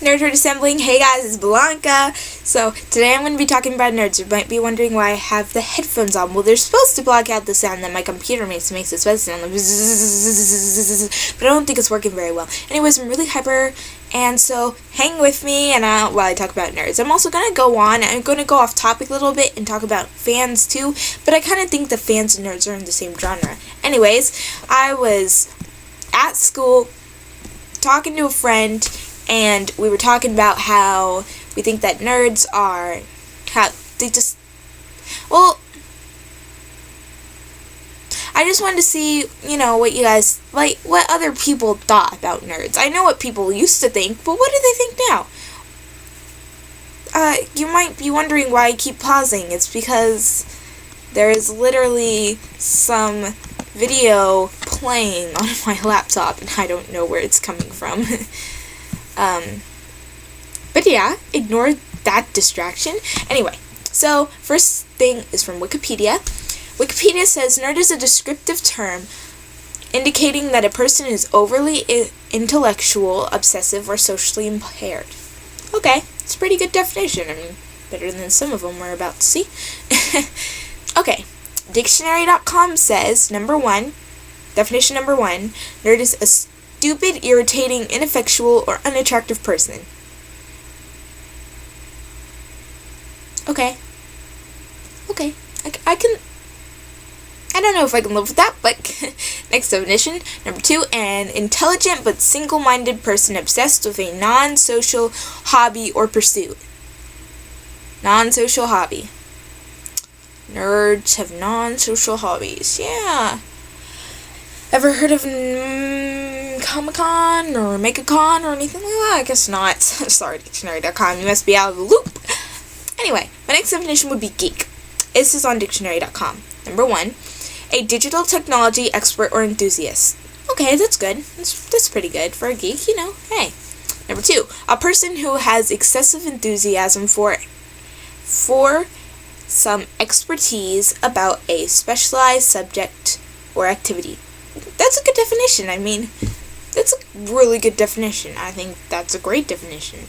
Nerd Assembling. Hey guys, it's Belanca. So today I'm going to be talking about nerds. You might be wondering why I have the headphones on. Well, they're supposed to block out the sound that my computer makes it supposed to sound like but I don't think it's working very well. Anyways, I'm really hyper, and so hang with me and while I talk about nerds. I'm also going to go off topic a little bit and talk about fans too, but I kind of think the fans and nerds are in the same genre. Anyways, I was at school talking to a friend, and we were talking about how we think that nerds are, how they just, well, I just wanted to see, what you guys, what other people thought about nerds. I know what people used to think, but what do they think now? You might be wondering why I keep pausing. It's because there is literally some video playing on my laptop, and I don't know where it's coming from. But yeah, ignore that distraction. Anyway, so first thing is from Wikipedia. Wikipedia says nerd is a descriptive term indicating that a person is overly intellectual, obsessive, or socially impaired. Okay, it's a pretty good definition. I mean, better than some of them we're about to see. Okay, dictionary.com says, definition number one, nerd is a stupid, irritating, ineffectual, or unattractive person. Okay. I don't know if I can live with that, but next definition, number two, an intelligent but single-minded person obsessed with a non-social hobby or pursuit. Non-social hobby. Nerds have non-social hobbies. Yeah. Ever heard of Comic-Con or Mega-Con or anything like that? I guess not. Sorry, dictionary.com. You must be out of the loop. Anyway, my next definition would be geek. This is on dictionary.com. Number one, a digital technology expert or enthusiast. Okay, that's good. That's pretty good for a geek, Hey. Number two, a person who has excessive enthusiasm for some expertise about a specialized subject or activity. That's a good definition. I mean, that's a really good definition. I think that's a great definition.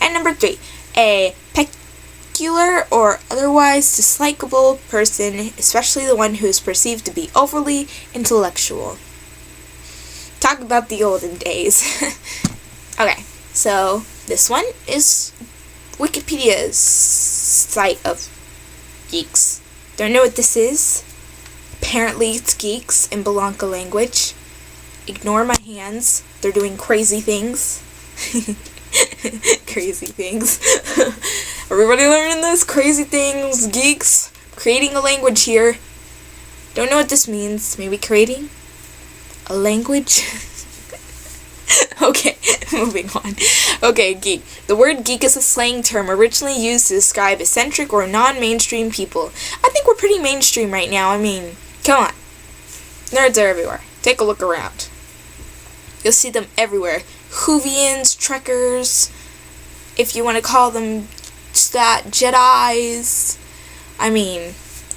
And number three, a peculiar or otherwise dislikable person, especially the one who is perceived to be overly intellectual. Talk about the olden days. Okay, so this one is Wikipedia's site of Geeks. Don't know what this is. Apparently it's Geeks in Belanca language. Ignore my hands. They're doing crazy things. Crazy things. Everybody learning this? Crazy things, geeks. Creating a language here. Don't know what this means. Maybe creating a language? Okay, moving on. Okay, geek. The word geek is a slang term originally used to describe eccentric or non-mainstream people. I think we're pretty mainstream right now. I mean, come on. Nerds are everywhere. Take a look around. You'll see them everywhere. Whovians, trekkers, if you want to call them that, Jedis. I mean,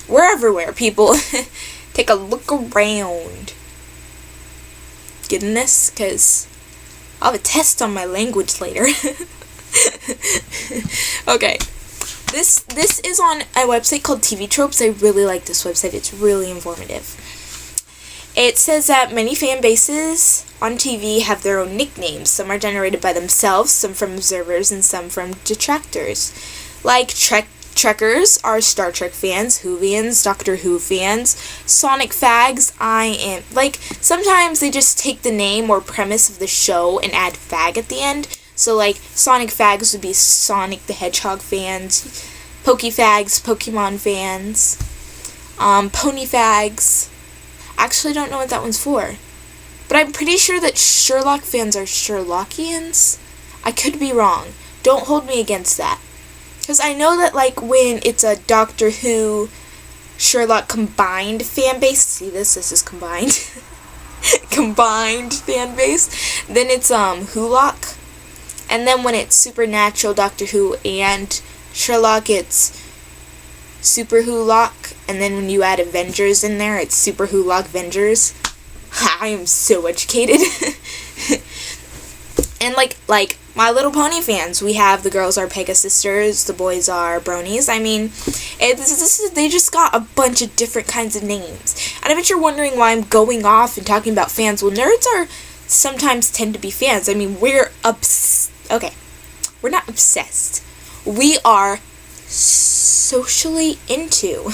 we're everywhere, people. Take a look around. Getting this? Because I'll have a test on my language later. Okay. This is on a website called TV Tropes. I really like this website. It's really informative. It says that many fan bases on TV have their own nicknames. Some are generated by themselves, some from observers, and some from detractors. Like Trekkers are Star Trek fans, Whovians, Doctor Who fans, Sonic fags, sometimes they just take the name or premise of the show and add fag at the end. So, Sonic fags would be Sonic the Hedgehog fans, Pokefags, Pokemon fans, Pony fags. Actually don't know what that one's for. But I'm pretty sure that Sherlock fans are Sherlockians. I could be wrong. Don't hold me against that. Because I know that, when it's a Doctor Who Sherlock combined fan base, see this is combined. Combined fan base. Then it's, Wholock. And then when it's Supernatural Doctor Who and Sherlock, it's Super Wholock. And then when you add Avengers in there, it's Super Wholock Vengers. I am so educated. And like My Little Pony fans, we have the girls are Pegasisters, the boys are Bronies. I mean, they just got a bunch of different kinds of names. And I bet you're wondering why I'm going off and talking about fans. Well, nerds are sometimes tend to be fans. I mean, we're not obsessed. We are socially into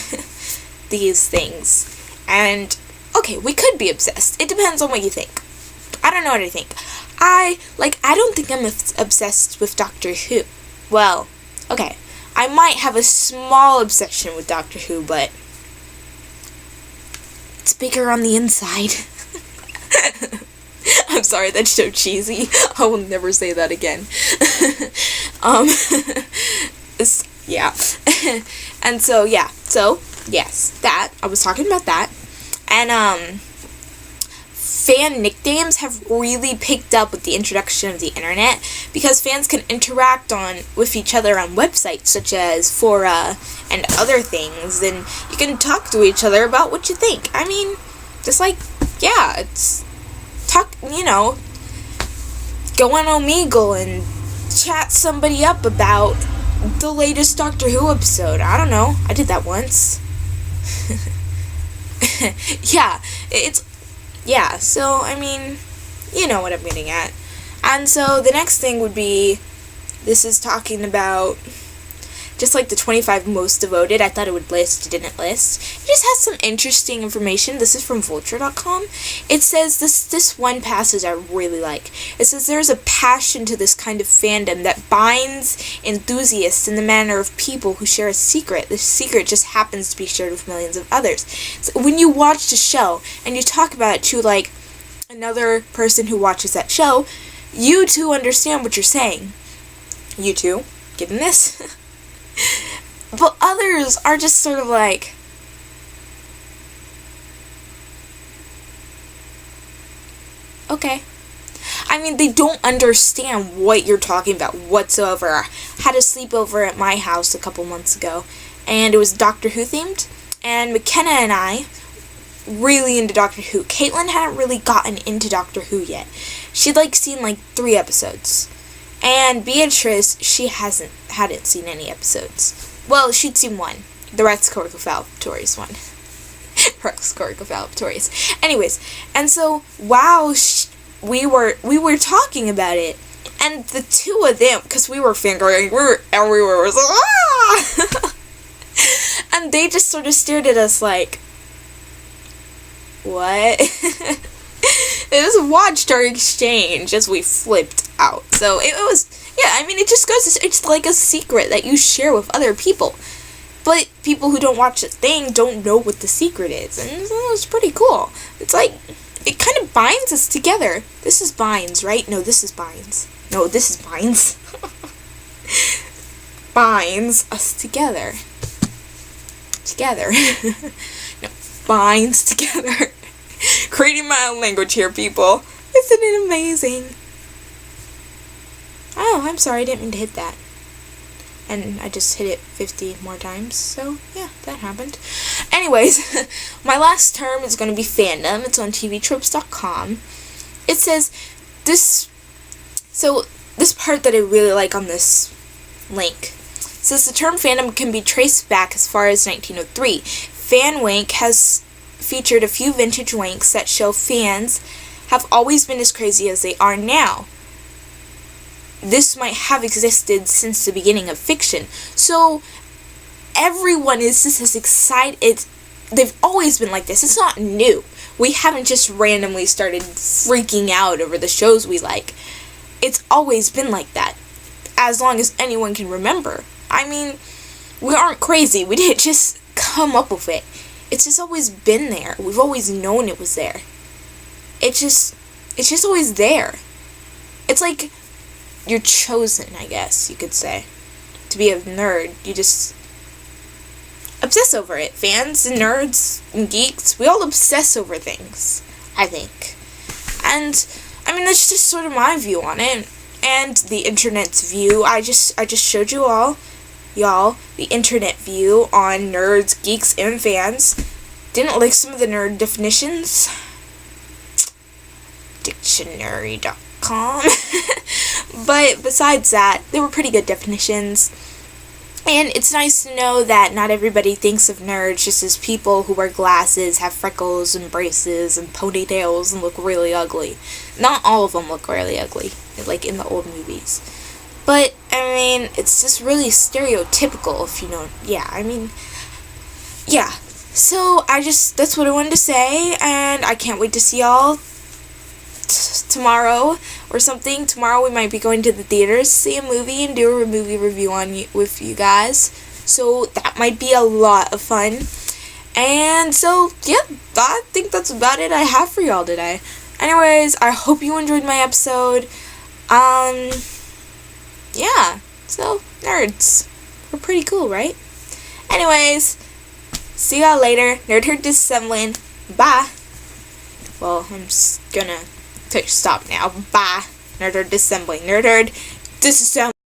these things. And, okay, we could be obsessed. It depends on what you think. I don't know what I think. I don't think I'm obsessed with Doctor Who. Well, okay, I might have a small obsession with Doctor Who, but it's bigger on the inside. I'm sorry, that's so cheesy. I will never say that again. Yeah. And so, yeah. So, yes, that. I was talking about that. And, fan nicknames have really picked up with the introduction of the internet because fans can interact with each other on websites such as Fora and other things, and you can talk to each other about what you think. I mean, just like, yeah, it's go on Omegle and chat somebody up about the latest Doctor Who episode. I don't know. I did that once. Yeah, so, I mean, you know what I'm getting at. And so, the next thing would be, this is talking about, just like the 25 most devoted. I thought it would list, it didn't list. It just has some interesting information. This is from Vulture.com. It says, this one passage I really like. It says, there's a passion to this kind of fandom that binds enthusiasts in the manner of people who share a secret. The secret just happens to be shared with millions of others. So when you watch the show, and you talk about it to, like, another person who watches that show, you two understand what you're saying. You two, getting this? But others are just sort of like, okay. I mean, they don't understand what you're talking about whatsoever. I had a sleepover at my house a couple months ago, and it was Doctor Who themed, and McKenna and I, really into Doctor Who. Caitlin hadn't really gotten into Doctor Who yet. She'd, seen, 3 episodes. And Beatrice, she hadn't seen any episodes. Well, she'd seen one. The Rex Corcophaltoris one. Rex Corcophaltoris. Anyways, and so, wow, we were talking about it. And the two of them, because we were fangirling, we were everywhere, was like, ah! And they just sort of stared at us like, what? They just watched our exchange as we flipped out. So it was, yeah, I mean, it just goes, it's like a secret that you share with other people. But people who don't watch the thing don't know what the secret is. And it's pretty cool. It's like, it kind of binds us together. This is binds, right? No, this is binds. No, this is binds. Binds us together. Together. No, binds together. Creating my own language here, people. Isn't it amazing? Oh, I'm sorry, I didn't mean to hit that. And I just hit it 50 more times, so yeah, that happened. Anyways, my last term is going to be fandom. It's on tvtropes.com. It says, this part that I really like on this link, says the term fandom can be traced back as far as 1903. Fanwank has featured a few vintage wanks that show fans have always been as crazy as they are now. This might have existed since the beginning of fiction. So everyone is just as excited. They've always been like this. It's not new. We haven't just randomly started freaking out over the shows we like. It's always been like that. As long as anyone can remember. I mean, we aren't crazy. We didn't just come up with it. It's just always been there. We've always known it was there. It's just always there. It's like you're chosen, I guess you could say, to be a nerd. You just obsess over it. Fans and nerds and geeks, we all obsess over things, I think. And I mean, that's just sort of my view on it, and the internet's view. I just showed you all, y'all, the internet view on nerds, geeks, and fans. Didn't like some of the nerd definitions. Dictionary.com. But besides that, they were pretty good definitions. And it's nice to know that not everybody thinks of nerds just as people who wear glasses, have freckles and braces and ponytails and look really ugly. Not all of them look really ugly, like in the old movies. But, I mean, it's just really stereotypical, if you know, yeah. So, that's what I wanted to say, and I can't wait to see y'all tomorrow or something. Tomorrow we might be going to the theaters to see a movie and do a movie review with you guys. So that might be a lot of fun. And so, yeah, I think that's about it I have for y'all today. Anyways, I hope you enjoyed my episode. Yeah, so, nerds. We're pretty cool, right? Anyways, see y'all later. Nerd Herd Disassembling. Bye. Well, I'm just gonna stop now. Bye. Nerd Herd Disassembling. Nerd Herd Disassembling.